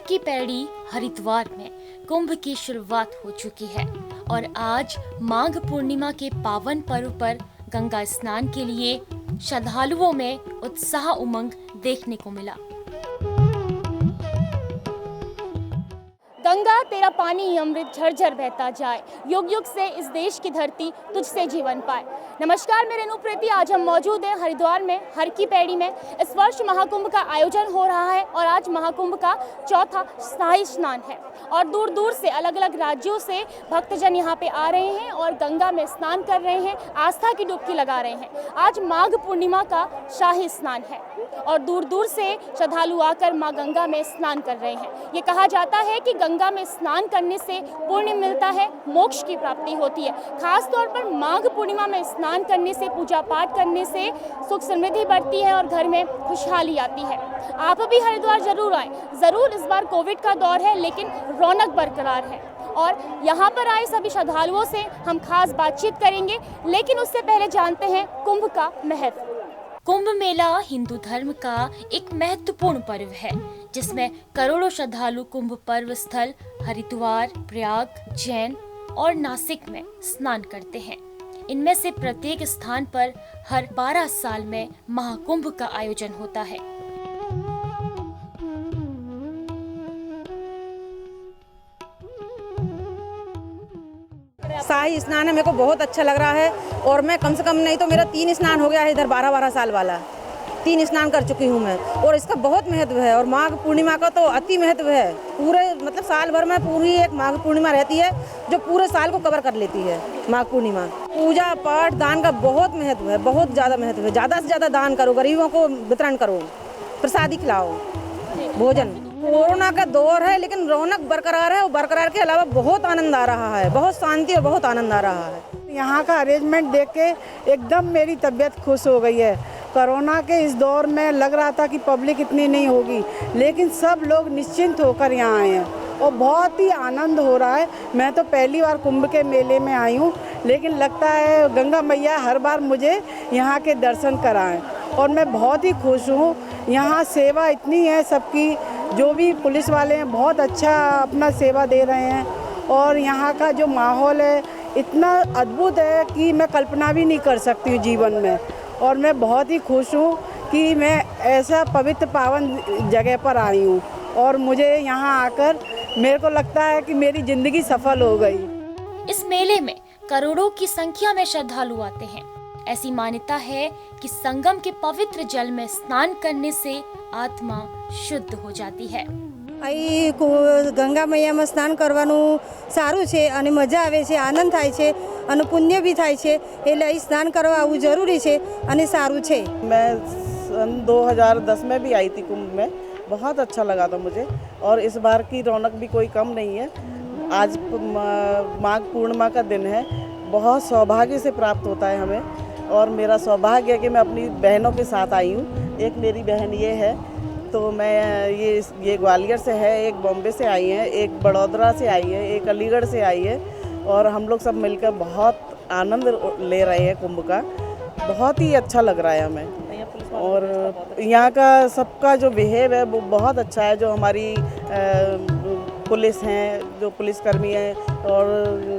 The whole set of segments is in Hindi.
की पैड़ी हरिद्वार में कुंभ की शुरुआत हो चुकी है और आज माघ पूर्णिमा के पावन पर्व पर गंगा स्नान के लिए श्रद्धालुओं में उत्साह उमंग देखने को मिला। गंगा तेरा पानी अमृत झरझर बहता जाए, युग युग से इस देश की धरती तुझसे जीवन पाए। नमस्कार, मैं रेणु प्रीति। आज हम मौजूद हैं हरिद्वार में हर की पैड़ी में। इस वर्ष महाकुंभ का आयोजन हो रहा है और आज महाकुंभ का चौथा शाही स्नान है और दूर दूर से अलग अलग राज्यों से भक्तजन यहाँ पे आ रहे हैं और गंगा में स्नान कर रहे हैं, आस्था की डुबकी लगा रहे हैं। आज माघ पूर्णिमा का शाही स्नान है और दूर दूर से श्रद्धालु आकर माँ गंगा में स्नान कर रहे हैं। ये कहा जाता है कि गंगा में स्नान करने से पुण्य मिलता है, मोक्ष की प्राप्ति होती है। खास तौर पर माघ पूर्णिमा में स्नान करने से, पूजा पाठ करने से सुख समृद्धि बढ़ती है और घर में खुशहाली आती है। आप भी हरिद्वार जरूर आएं। जरूर इस बार कोविड का दौर है लेकिन रौनक बरकरार है और यहाँ पर आए सभी श्रद्धालुओं से हम खास बातचीत करेंगे, लेकिन उससे पहले जानते हैं कुंभ का महत्व। कुंभ मेला हिंदू धर्म का एक महत्वपूर्ण पर्व है जिसमें करोड़ों श्रद्धालु कुंभ पर्व स्थल हरिद्वार, प्रयाग, जैन और नासिक में स्नान करते हैं। इनमें से प्रत्येक स्थान पर हर 12 साल में महाकुंभ का आयोजन होता है। शाही स्नान है, मेरे को बहुत अच्छा लग रहा है और मैं कम से कम नहीं तो मेरा 3 स्नान हो गया है इधर 12-12 साल वाला। 3 स्नान कर चुकी हूँ मैं और इसका बहुत महत्व है और माघ पूर्णिमा का तो अति महत्व है। पूरे मतलब साल भर में पूरी एक माघ पूर्णिमा रहती है जो पूरे साल को कवर कर लेती है। माघ पूर्णिमा पूजा पाठ दान का बहुत महत्व है, बहुत ज़्यादा महत्व है। ज़्यादा से ज़्यादा दान करो, गरीबों को वितरण करो, प्रसादी खिलाओ, भोजन। कोरोना का दौर है लेकिन रौनक बरकरार है और बरकरार के अलावा बहुत आनंद आ रहा है, बहुत शांति और बहुत आनंद आ रहा है। यहाँ का अरेंजमेंट देख के एकदम मेरी तबीयत खुश हो गई है। कोरोना के इस दौर में लग रहा था कि पब्लिक इतनी नहीं होगी, लेकिन सब लोग निश्चिंत होकर यहाँ आए हैं और बहुत ही आनंद हो रहा है। मैं तो पहली बार कुंभ के मेले में आई हूँ, लेकिन लगता है गंगा मैया हर बार मुझे यहाँ के दर्शन कराएं और मैं बहुत ही खुश हूँ। यहाँ सेवा इतनी है सबकी, जो भी पुलिस वाले हैं बहुत अच्छा अपना सेवा दे रहे हैं और यहाँ का जो माहौल है इतना अद्भुत है कि मैं कल्पना भी नहीं कर सकती हूँ जीवन में। और मैं बहुत ही खुश हूँ कि मैं ऐसा पवित्र पावन जगह पर आई हूँ और मुझे यहाँ आकर मेरे को लगता है कि मेरी ज़िंदगी सफल हो गई। इस मेले में करोड़ों की संख्या में श्रद्धालु आते हैं। ऐसी मान्यता है कि संगम के पवित्र जल में स्नान करने से आत्मा शुद्ध हो जाती है। અહીં ગંગા મૈયામાં સ્નાન કરવાનું સારું છે અને મજા આવે છે, આનંદ થાય છે અને પુણ્ય બી થાય છે, એટલે અહીં સ્નાન કરવા આવવું જરૂરી છે અને સારું છે। मैं सन 2010 में भी आई थी कुंभ में, बहुत अच्छा लगा था मुझे और इस बार की रौनक भी कोई कम नहीं है। आज माघ पूर्णिमा का दिन है, बहुत सौभाग्य से प्राप्त होता है हमें और मेरा सौभाग्य है कि मैं अपनी बहनों के साथ आई हूँ। एक मेरी बहन ये है तो मैं ये ग्वालियर से है, एक बॉम्बे से आई है, एक बड़ौदा से आई है, एक अलीगढ़ से आई है और हम लोग सब मिलकर बहुत आनंद ले रहे हैं कुंभ का। बहुत ही अच्छा लग रहा है हमें और यहाँ का सबका जो बिहेव है वो बहुत अच्छा है। जो हमारी पुलिस हैं, जो पुलिसकर्मी हैं और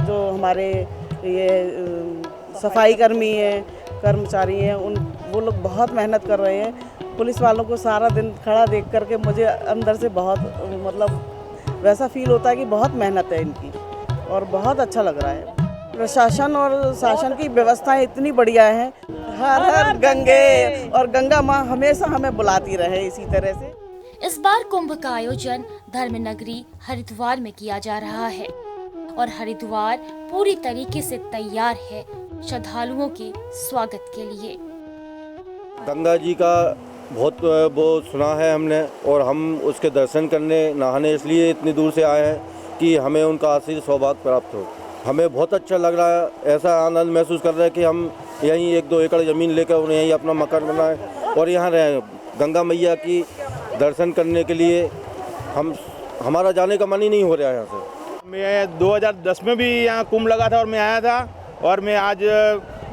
जो हमारे ये सफाई कर्मी हैं, कर्मचारी हैं, वो लोग बहुत मेहनत कर रहे हैं। पुलिस वालों को सारा दिन खड़ा देख करके मुझे अंदर से बहुत मतलब वैसा फील होता है कि बहुत मेहनत है इनकी और बहुत अच्छा लग रहा है। प्रशासन और शासन की व्यवस्थाएं इतनी बढ़िया हैं। हर हर गंगे और गंगा माँ हमेशा हमें बुलाती रहे इसी तरह से। इस बार कुंभ का आयोजन धर्म नगरी हरिद्वार में किया जा रहा है और हरिद्वार पूरी तरीके से तैयार है श्रद्धालुओं के स्वागत के लिए। गंगा जी का बहुत वो सुना है हमने और हम उसके दर्शन करने नहाने इसलिए इतनी दूर से आए हैं कि हमें उनका आशीर्वाद सौभाग्य प्राप्त हो। हमें बहुत अच्छा लग रहा है, ऐसा आनंद महसूस कर रहे हैं कि हम यहीं 1-2 एकड़ ज़मीन लेकर उन्हें यहीं अपना मकान बनाएं और यहाँ रहें। गंगा मैया की दर्शन करने के लिए हमारा जाने का मन ही नहीं हो रहा है यहाँ से। मैं 2010 में भी यहाँ कुंभ लगा था और मैं आया था और मैं आज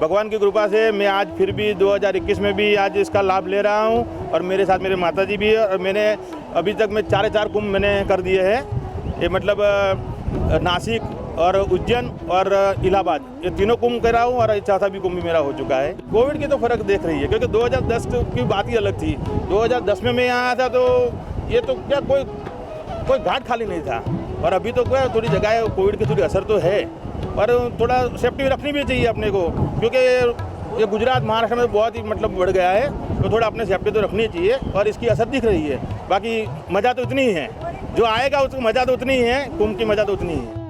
भगवान की कृपा से मैं आज फिर भी 2021 में भी आज इसका लाभ ले रहा हूँ और मेरे साथ मेरे माता जी भी है। और मैंने अभी तक मैं 4 कुंभ मैंने कर दिए हैं। ये मतलब नासिक और उज्जैन और इलाहाबाद, ये तीनों कुंभ करा हूँ और चौथा भी कुंभ भी मेरा हो चुका है। कोविड की तो फ़र्क देख रही है, क्योंकि 2010 की बात ही अलग थी। 2010 में मैं यहाँ आया था तो ये तो क्या कोई घाट खाली नहीं था। और अभी तो क्या थोड़ी जगह कोविड की थोड़ी असर तो है, पर थोड़ा सेफ्टी रखनी भी चाहिए अपने को, क्योंकि ये गुजरात महाराष्ट्र में बहुत ही मतलब बढ़ गया है, तो थोड़ा अपने सेफ्टी तो रखनी चाहिए। और इसकी असर दिख रही है। बाकी मज़ा तो उतनी ही है, जो आएगा उसको मज़ा तो उतनी ही है, कुंभ की मज़ा तो उतनी ही है।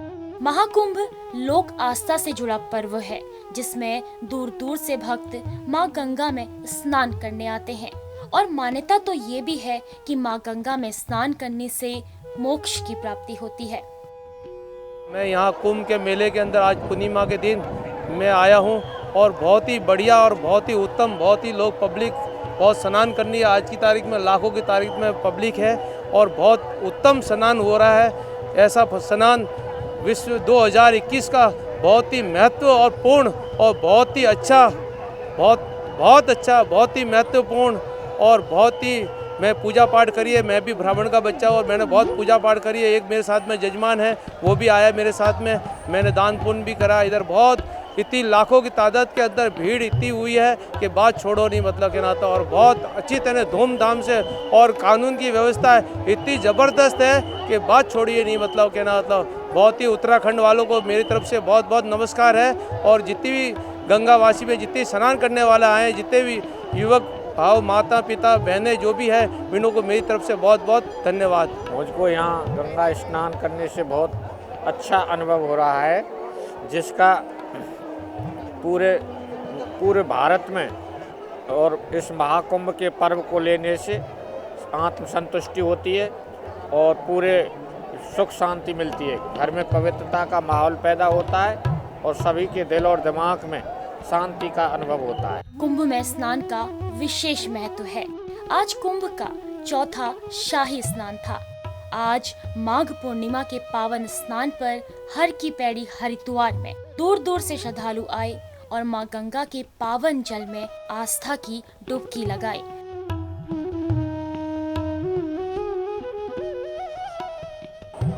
महाकुंभ लोक आस्था से जुड़ा पर्व है, जिसमें दूर दूर से भक्त मां गंगा में स्नान करने आते हैं। और मान्यता तो ये भी है कि मां गंगा में स्नान करने से मोक्ष की प्राप्ति होती है। मैं यहाँ कुंभ के मेले के अंदर आज पूर्णिमा के दिन मैं आया हूँ और बहुत ही बढ़िया और बहुत ही उत्तम, बहुत ही लोग पब्लिक बहुत स्नान करनी है। आज की तारीख में लाखों की तारीख में पब्लिक है और बहुत उत्तम स्नान हो रहा है। ऐसा स्नान विश्व 2021 का बहुत ही महत्व और पूर्ण और बहुत ही अच्छा, बहुत अच्छा, बहुत ही महत्वपूर्ण और बहुत ही मैं पूजा पाठ करी है। मैं भी ब्राह्मण का बच्चा हूँ और मैंने बहुत पूजा पाठ करी है। एक मेरे साथ में जजमान है, वो भी आया मेरे साथ में, मैंने दान पुण्य भी करा। इधर बहुत इतनी लाखों की तादाद के अंदर भीड़ इतनी हुई है कि बात छोड़ो नहीं, मतलब कहना था। और बहुत अच्छी तरह धूमधाम से, और कानून की व्यवस्था इतनी ज़बरदस्त है कि बात छोड़िए नहीं, मतलब कहना मतलब। बहुत ही उत्तराखंड वालों को मेरी तरफ से बहुत बहुत नमस्कार है। और जितनी भी गंगावासी में जितने स्नान करने वाला आए, जितने भी युवक भाव, माता पिता बहनें जो भी है, इन्हों को मेरी तरफ से बहुत बहुत धन्यवाद। मुझको यहाँ गंगा स्नान करने से बहुत अच्छा अनुभव हो रहा है, जिसका पूरे भारत में और इस महाकुंभ के पर्व को लेने से आत्म संतुष्टि होती है और पूरे सुख शांति मिलती है। घर में पवित्रता का माहौल पैदा होता है और सभी के दिल और दिमाग में शांति का अनुभव होता है। कुंभ में स्नान का विशेष महत्व है। आज कुंभ का चौथा शाही स्नान था। आज माघ पूर्णिमा के पावन स्नान पर हर की पैड़ी हरिद्वार में दूर दूर से श्रद्धालु आए और मां गंगा के पावन जल में आस्था की डुबकी लगाई।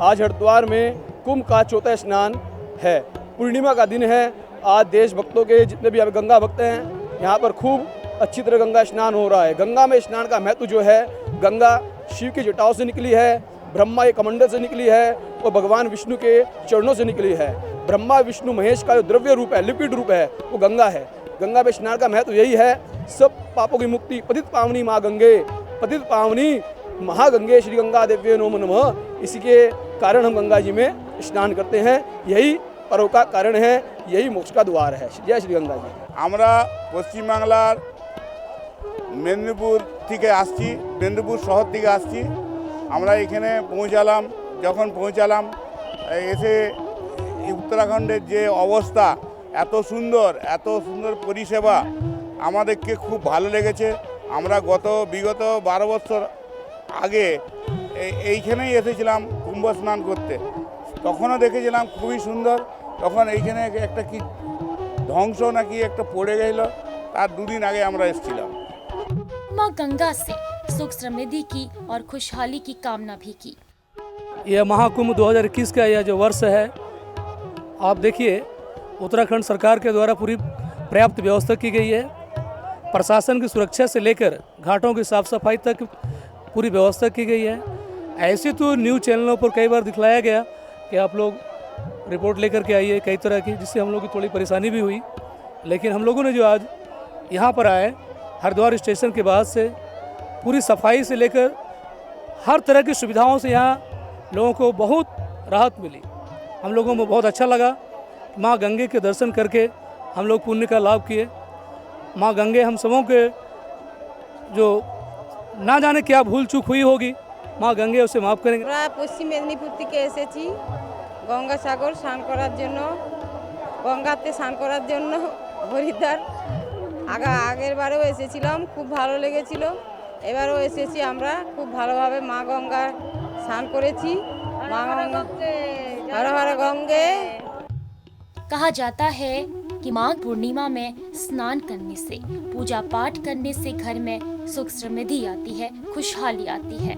आज हरिद्वार में कुंभ का चौथा स्नान है। पूर्णिमा का दिन है। आज देशभक्तों के जितने भी गंगा भक्त हैं, यहाँ पर खूब अच्छी तरह गंगा स्नान हो रहा है। गंगा में स्नान का महत्व जो है, गंगा शिव की जटाओं से निकली है, ब्रह्मा के कमंडल से निकली है और भगवान विष्णु के चरणों से निकली है। ब्रह्मा विष्णु महेश का जो द्रव्य रूप है, लिक्विड रूप है, वो गंगा है। गंगा में स्नान का महत्व यही है, सब पापों की मुक्ति। पतित पावनी माँ गंगे, पतित पावनी महागंगे श्री गंगा देव्य नमो नमः। इसी के कारण हम गंगा जी में स्नान करते हैं। यही पर्व का कारण है, यही मोक्ष का द्वार है। जय श्री गंगा जी। আমরা পশ্চিমবাংলার মেদিনীপুর থেকে আসছি, মেদিনীপুর শহর থেকে আসছি। আমরা এখানে যখন পৌঁছালাম এসে উত্তরাখণ্ডের যে অবস্থা, এত সুন্দর পরিষেবা আমাদেরকে খুব ভালো লেগেছে। আমরা বিগত 12 বছর আগে এইখানেই এসেছিলাম কুম্ভ স্নান করতে, তখনও দেখেছিলাম খুবই সুন্দর। তখন এইখানে একটা কি ধ্বংস নাকি একটা পড়ে গেল, তার 2 दिन আগে আমরা এসেছিলাম। मां गंगा से सुख समृद्धि की और खुशहाली की कामना भी की। यह महाकुंभ 2021 का यह जो वर्ष है, आप देखिए उत्तराखंड सरकार के द्वारा पूरी पर्याप्त व्यवस्था की गई है। प्रशासन की सुरक्षा से लेकर घाटों की साफ सफाई तक पूरी व्यवस्था की गई है। ऐसे तो न्यूज़ चैनलों पर कई बार दिखलाया गया कि आप लोग रिपोर्ट लेकर के आइए कई तरह की, जिससे हम लोग की थोड़ी परेशानी भी हुई। लेकिन हम लोगों ने जो आज यहाँ पर आए, हरिद्वार स्टेशन के बाद से पूरी सफाई से लेकर हर तरह की सुविधाओं से यहाँ लोगों को बहुत राहत मिली। हम लोगों को बहुत अच्छा लगा। माँ गंगे के दर्शन करके हम लोग पुण्य का लाभ किए। माँ गंगे हम सबों के जो ना जाने क्या भूल चूक हुई होगी, माँ गंगे उसे माफ़ करेंगे। পশ্চিম মেদিনীপুর থেকে এসেছি গঙ্গাসাগর স্নান করার জন্য, গঙ্গাতে স্নান করার জন্য হরিদ্বার। আগের বারেও এসেছিলাম, খুব ভালো লেগেছিল। এবারেও এসেছি আমরা, খুব ভালোভাবে মা গঙ্গা স্নান করেছি। মা গঙ্গা हर हर गंगे। कहा जाता है कि माघ पूर्णिमा में स्नान करने से, पूजा पाठ करने से घर में सुख समृद्धि आती है, खुशहाली आती है।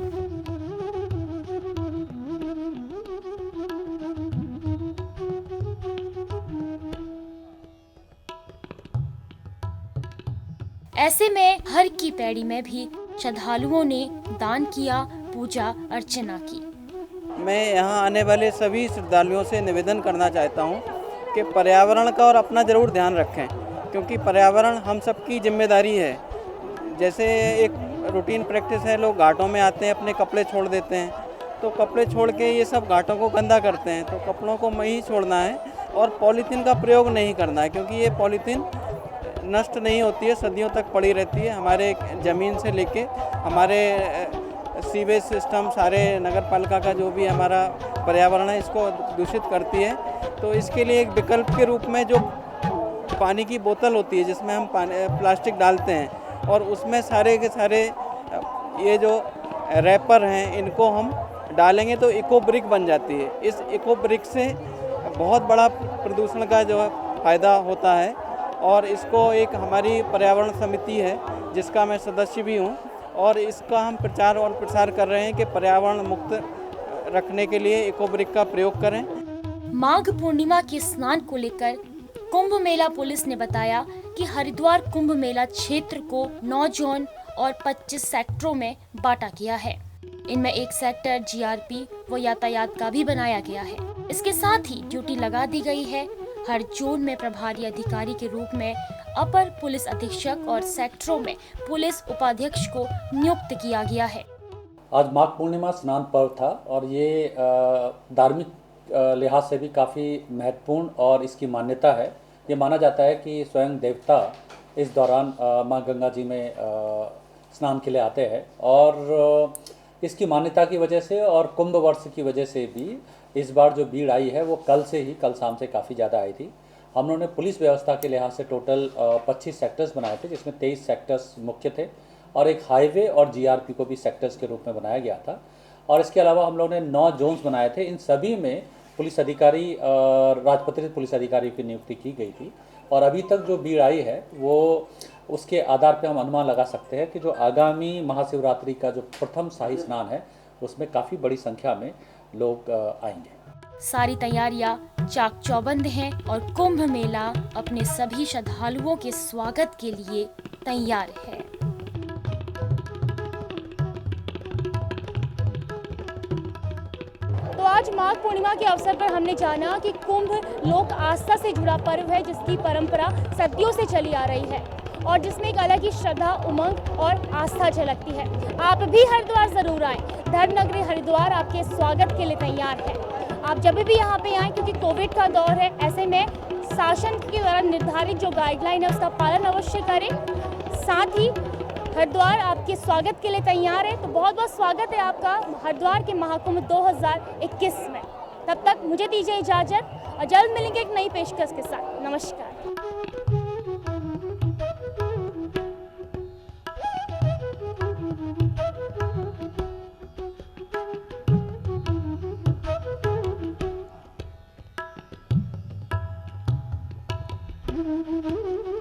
ऐसे में हर की पैड़ी में भी श्रद्धालुओं ने दान किया, पूजा अर्चना की। मैं यहाँ आने वाले सभी श्रद्धालुओं से निवेदन करना चाहता हूँ कि पर्यावरण का और अपना ज़रूर ध्यान रखें, क्योंकि पर्यावरण हम सबकी जिम्मेदारी है। जैसे एक रूटीन प्रैक्टिस है, लोग घाटों में आते हैं, अपने कपड़े छोड़ देते हैं, तो कपड़े छोड़ के ये सब घाटों को गंदा करते हैं। तो कपड़ों को वहीं छोड़ना है और पॉलीथीन का प्रयोग नहीं करना है, क्योंकि ये पॉलीथीन नष्ट नहीं होती है, सदियों तक पड़ी रहती है। हमारे ज़मीन से लेके हमारे सीवेज सिस्टम, सारे नगर पालिका का जो भी हमारा पर्यावरण है, इसको दूषित करती है। तो इसके लिए एक विकल्प के रूप में जो पानी की बोतल होती है, जिसमें हम प्लास्टिक डालते हैं और उसमें सारे के सारे ये जो रैपर हैं, इनको हम डालेंगे तो इको ब्रिक बन जाती है। इस इको ब्रिक से बहुत बड़ा प्रदूषण का जो फ़ायदा होता है और इसको एक हमारी पर्यावरण समिति है जिसका मैं सदस्य भी हूँ, और इसका हम प्रचार और प्रसार कर रहे हैं कि पर्यावरण मुक्त रखने के लिए इको ब्रिक का प्रयोग करें। माघ पूर्णिमा के स्नान को लेकर कुंभ मेला पुलिस ने बताया कि हरिद्वार कुंभ मेला क्षेत्र को 9 जोन और 25 सेक्टरों में बांटा गया है। इनमें एक सेक्टर जीआरपी व यातायात का भी बनाया गया है। इसके साथ ही ड्यूटी लगा दी गई है। हर जोन में प्रभारी अधिकारी के रूप में अपर पुलिस अधीक्षक और सेक्टरों में पुलिस उपाध्यक्ष को नियुक्त किया गया है। आज माघ पूर्णिमा स्नान पर्व था और ये धार्मिक लिहाज से भी काफ़ी महत्वपूर्ण और इसकी मान्यता है। ये माना जाता है कि स्वयं देवता इस दौरान माँ गंगा जी में स्नान के लिए आते हैं, और इसकी मान्यता की वजह से और कुंभ वर्ष की वजह से भी इस बार जो भीड़ आई है वो कल शाम से काफ़ी ज़्यादा आई थी। हम लोगों ने पुलिस व्यवस्था के लिहाज से टोटल 25 सेक्टर्स बनाए थे, जिसमें 23 सेक्टर्स मुख्य थे और एक हाईवे और जीआरपी को भी सेक्टर्स के रूप में बनाया गया था। और इसके अलावा हम लोगों ने 9 जोन्स बनाए थे। इन सभी में पुलिस अधिकारी, राजपत्रित पुलिस अधिकारी की नियुक्ति की गई थी। और अभी तक जो भीड़ आई है वो उसके आधार पर हम अनुमान लगा सकते हैं कि जो आगामी महाशिवरात्रि का जो प्रथम शाही स्नान है उसमें काफ़ी बड़ी संख्या में लोग आएंगे। सारी तैयारियां चाक चौबंद हैं और कुंभ मेला अपने सभी श्रद्धालुओं के स्वागत के लिए तैयार है। तो आज माघ पूर्णिमा के अवसर पर हमने जाना कि कुंभ लोक आस्था से जुड़ा पर्व है, जिसकी परंपरा सदियों से चली आ रही है और जिसमें एक अलग ही श्रद्धा, उमंग और आस्था झलकती है। आप भी हरिद्वार जरूर आएं। धर्म नगरी हरिद्वार आपके स्वागत के लिए तैयार है। आप जब भी यहाँ पे आएँ, क्योंकि कोविड का दौर है, ऐसे में शासन के द्वारा निर्धारित जो गाइडलाइन है उसका पालन अवश्य करें। साथ ही हरिद्वार आपके स्वागत के लिए तैयार है। तो बहुत बहुत स्वागत है आपका हरिद्वार के महाकुंभ 2021 में। तब तक मुझे दीजिए इजाजत और जल्द मिलेंगे एक नई पेशकश के साथ। नमस्कार। Mm-hmm.